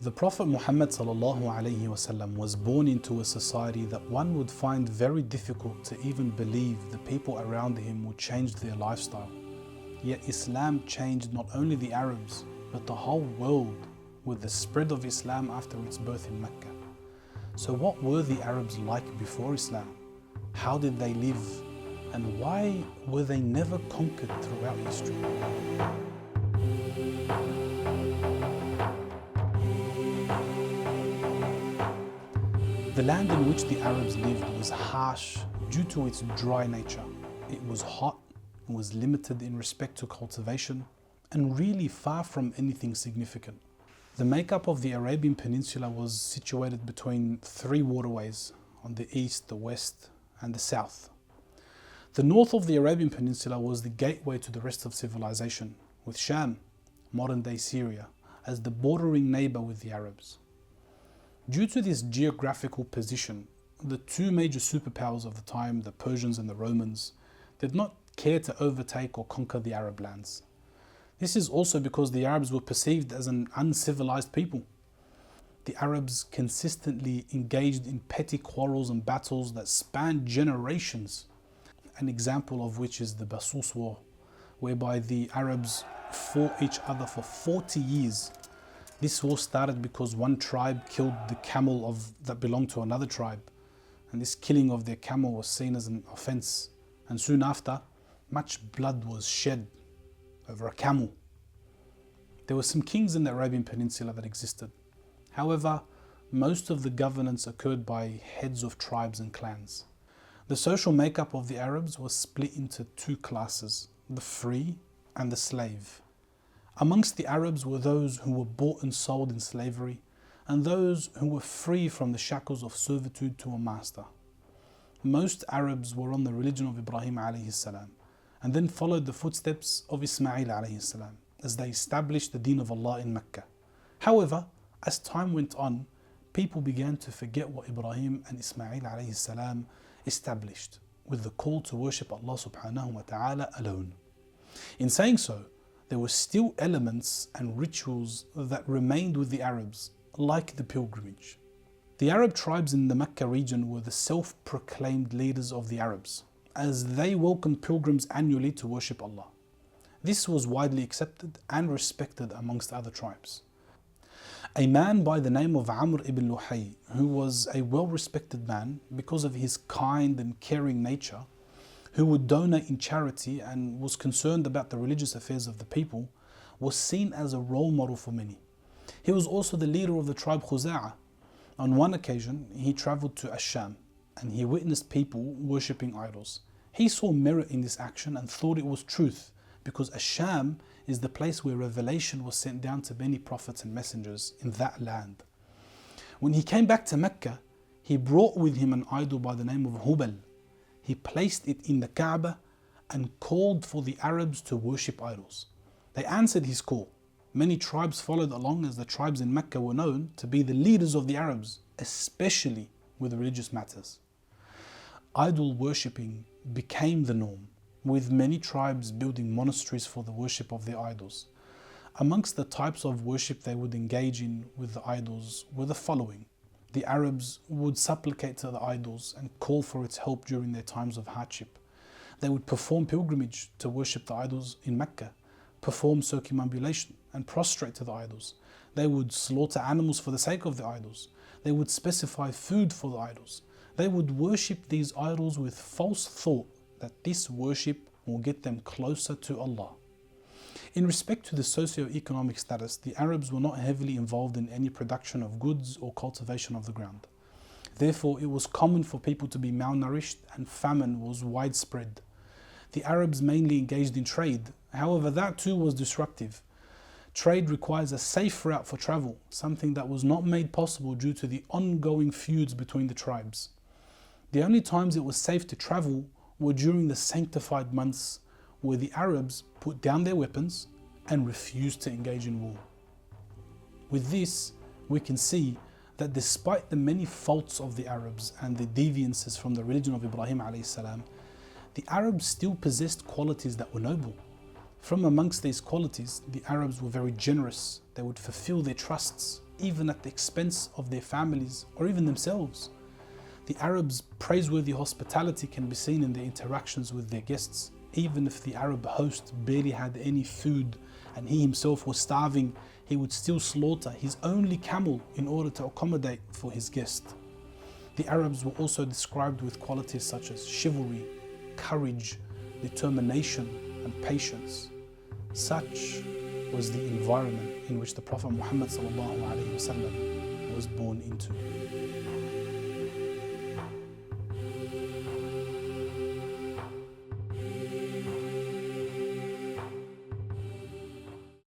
The Prophet Muhammad ﷺ was born into a society that one would find very difficult to even believe the people around him would change their lifestyle. Yet Islam changed not only the Arabs, but the whole world with the spread of Islam after its birth in Mecca. So what were the Arabs like before Islam? How did they live? And why were they never conquered throughout history? The land in which the Arabs lived was harsh due to its dry nature. It was hot, was limited in respect to cultivation, and really far from anything significant. The makeup of the Arabian Peninsula was situated between three waterways on the east, the west, and the south. The north of the Arabian Peninsula was the gateway to the rest of civilization, with Sham, modern-day Syria, as the bordering neighbor with the Arabs. Due to this geographical position, the two major superpowers of the time, the Persians and the Romans, did not care to overtake or conquer the Arab lands. This is also because the Arabs were perceived as an uncivilized people. The Arabs consistently engaged in petty quarrels and battles that spanned generations, an example of which is the Basus War, whereby the Arabs fought each other for 40 years. This war started because one tribe killed the camel that belonged to another tribe, and this killing of their camel was seen as an offense, and soon after, much blood was shed over a camel. There were some kings in the Arabian Peninsula that existed. However, most of the governance occurred by heads of tribes and clans. The social makeup of the Arabs was split into two classes, the free and the slave. Amongst the Arabs were those who were bought and sold in slavery, and those who were free from the shackles of servitude to a master. Most Arabs were on the religion of Ibrahim alayhi salam, and then followed the footsteps of Ismail alayhi salam as they established the deen of Allah in Mecca. However, as time went on, people began to forget what Ibrahim and Ismail alayhi salam established, with the call to worship Allah subhanahu wa ta'ala alone. In saying so, there were still elements and rituals that remained with the Arabs, like the pilgrimage. The Arab tribes in the Mecca region were the self-proclaimed leaders of the Arabs, as they welcomed pilgrims annually to worship Allah. This was widely accepted and respected amongst other tribes. A man by the name of Amr ibn Luhay, who was a well-respected man because of his kind and caring nature, who would donate in charity and was concerned about the religious affairs of the people, was seen as a role model for many. He was also the leader of the tribe Khuza'ah. On one occasion, he traveled to Ash-Sham and he witnessed people worshipping idols. He saw merit in this action and thought it was truth, because Ash-Sham is the place where revelation was sent down to many prophets and messengers in that land. When he came back to Mecca, he brought with him an idol by the name of Hubal. He placed it in the Kaaba and called for the Arabs to worship idols. They answered his call. Many tribes followed along, as the tribes in Mecca were known to be the leaders of the Arabs, especially with religious matters. Idol worshipping became the norm, with many tribes building monasteries for the worship of their idols. Amongst the types of worship they would engage in with the idols were the following. The Arabs would supplicate to the idols and call for its help during their times of hardship. They would perform pilgrimage to worship the idols in Mecca, perform circumambulation and prostrate to the idols. They would slaughter animals for the sake of the idols. They would specify food for the idols. They would worship these idols with false thought that this worship will get them closer to Allah. In respect to the socio-economic status, the Arabs were not heavily involved in any production of goods or cultivation of the ground. Therefore, it was common for people to be malnourished and famine was widespread. The Arabs mainly engaged in trade. However, that too was disruptive. Trade requires a safe route for travel, something that was not made possible due to the ongoing feuds between the tribes. The only times it was safe to travel were during the sanctified months, where the Arabs put down their weapons and refused to engage in war. With this, we can see that despite the many faults of the Arabs and the deviances from the religion of Ibrahim alayhi salam, the Arabs still possessed qualities that were noble. From amongst these qualities, the Arabs were very generous. They would fulfill their trusts. even at the expense of their families or even themselves. The Arabs' praiseworthy hospitality can be seen in their interactions with their guests. Even if the Arab host barely had any food and he himself was starving, he would still slaughter his only camel in order to accommodate for his guest. The Arabs were also described with qualities such as chivalry, courage, determination, and patience. Such was the environment in which the Prophet Muhammad ﷺ was born into.